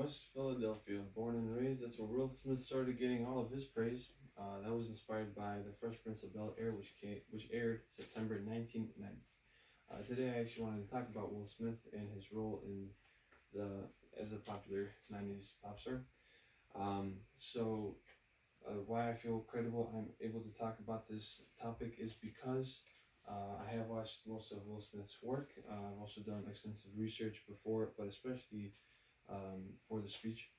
West Philadelphia, born and raised. That's where Will Smith started getting all of his praise. That was inspired by The Fresh Prince of Bel Air, which aired September 1990. Today, I actually wanted to talk about Will Smith and his role in the as a popular '90s pop star. Why I feel credible, I'm able to talk about this topic is because I have watched most of Will Smith's work. I've also done extensive research before it, but especially for the speech.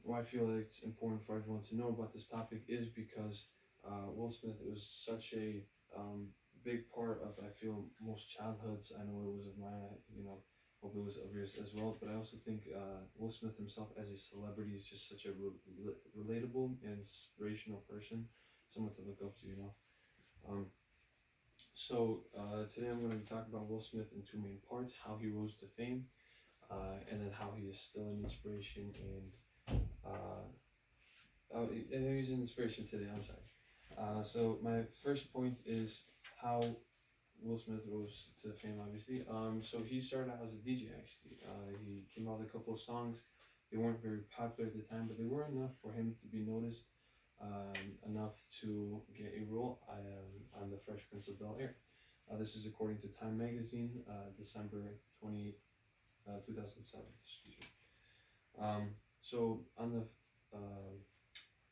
Why I feel it's important for everyone to know about this topic is because Will Smith was such a big part of, I feel, most childhoods. I know it was of mine, hope it was of yours as well. But I also think Will Smith himself as a celebrity is just such a relatable and inspirational person, someone to look up to, Um, Today I'm going to be talking about Will Smith in two main parts: how he rose to fame, and then how he is still an inspiration uh, he's an inspiration today. I'm sorry. So my first point is how Will Smith rose to fame. Obviously, so he started out as a DJ. Actually, he came out with a couple of songs. They weren't very popular at the time, but they were enough for him to be noticed, enough to get a role on The Fresh Prince of Bel Air. This is according to Time Magazine, December 2007. Excuse me. So on the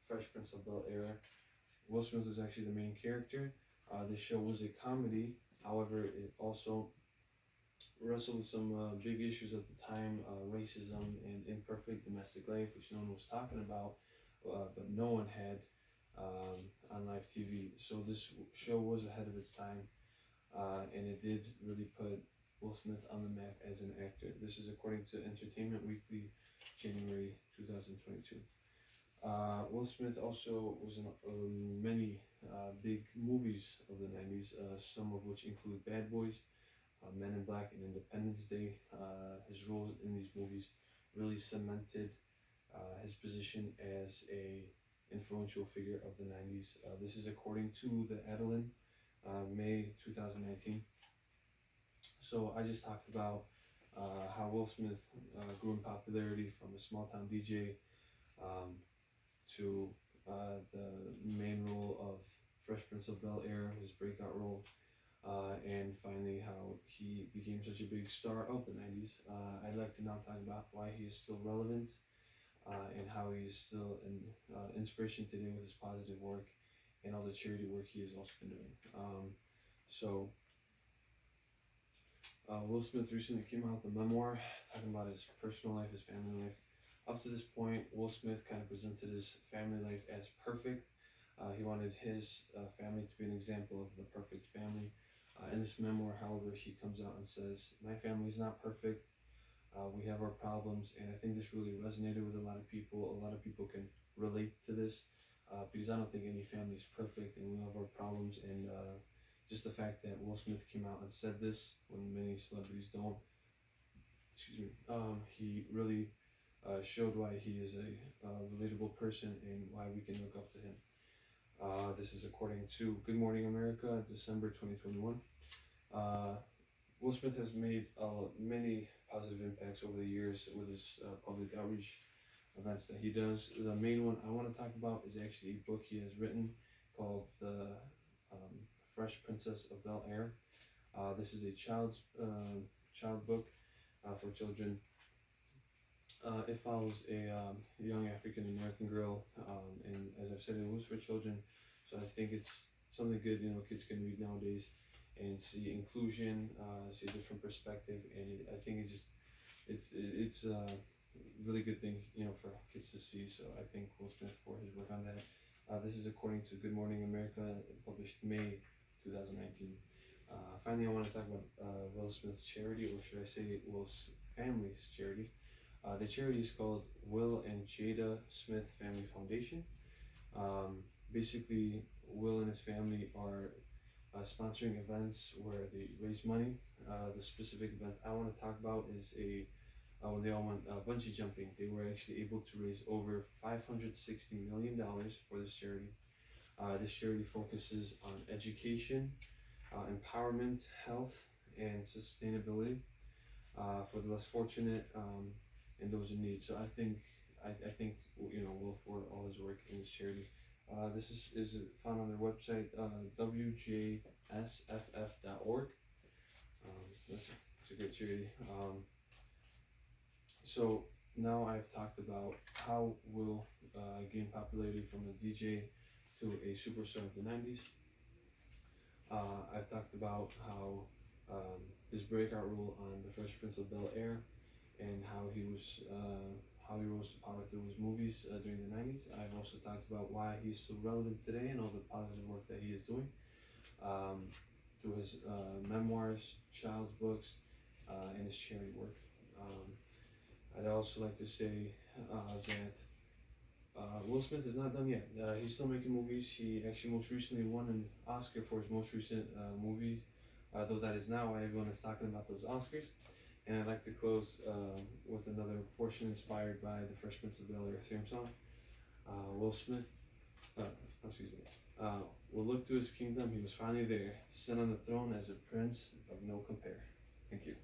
Fresh Prince of Bel Air, Will Smith was actually the main character. The show was a comedy. However, it also wrestled with some big issues at the time: racism and imperfect domestic life, which no one was talking about, but no one had on live TV. So this show was ahead of its time, and it did really put Will Smith on the map as an actor. This is according to Entertainment Weekly, January 2022. Will Smith also was in many big movies of the '90s, some of which include Bad Boys, Men in Black, and Independence Day. His roles in these movies really cemented his position as a influential figure of the '90s. This is according to the Adeline, May 2019. So I just talked about how Will Smith grew in popularity from a small town DJ um, to the main role of Fresh Prince of Bel Air, his breakout role, and finally how he became such a big star of the '90s. I'd like to now talk about why he is still relevant, and how he is still an inspiration today with his positive work and all the charity work he has also been doing. So, Will Smith recently came out with a memoir talking about his personal life, his family life. Up to this point, Will Smith kind of presented his family life as perfect. He wanted his family to be an example of the perfect family. In this memoir, however, he comes out and says, "My family is not perfect. We have our problems," and I think this really resonated with a lot of people. A lot of people can relate to this because I don't think any family is perfect, and we have our problems. And just the fact that Will Smith came out and said this when many celebrities don't, excuse me, he really showed why he is a relatable person and why we can look up to him. This is according to Good Morning America, December 2021. Will Smith has made many positive impacts over the years with his public outreach events that he does. The main one I want to talk about is actually a book he has written called The Fresh Princess of Bel Air. This is a child book for children. It follows a young African American girl, and as I've said, it was for children. So I think it's something good, kids can read nowadays and see inclusion, see a different perspective, and I think it's a really good thing, for kids to see. So I thank Will Smith for his work on that. This is according to Good Morning America, published May 2019. Finally, I want to talk about Will Smith's charity, or should I say Will's family's charity. The charity is called Will and Jada Smith Family Foundation. Basically, Will and his family are sponsoring events where they raise money. The specific event I want to talk about is when they all went bungee jumping. They were actually able to raise over $560 million for this charity. This charity focuses on education, empowerment, health, and sustainability for the less fortunate. and those in need. So I think Will for all his work in his charity. This is found on their website, wjsff.org. It's a good charity. So now I've talked about how Will gained popularity from a DJ to a superstar of the 90s. I've talked about how his breakout role on The Fresh Prince of Bel Air, and how he rose to power through his movies during the 90s. I've also talked about why he's still relevant today and all the positive work that he is doing through his memoirs, child's books, and his charity work. I'd also like to say that Will Smith is not done yet. He's still making movies. He actually most recently won an Oscar for his most recent movie, though that is not why everyone is talking about those Oscars. And I'd like to close with another portion inspired by the Fresh Prince of Bel Air theme song. Will Smith, excuse me, will look to his kingdom. He was finally there to sit on the throne as a prince of no compare. Thank you.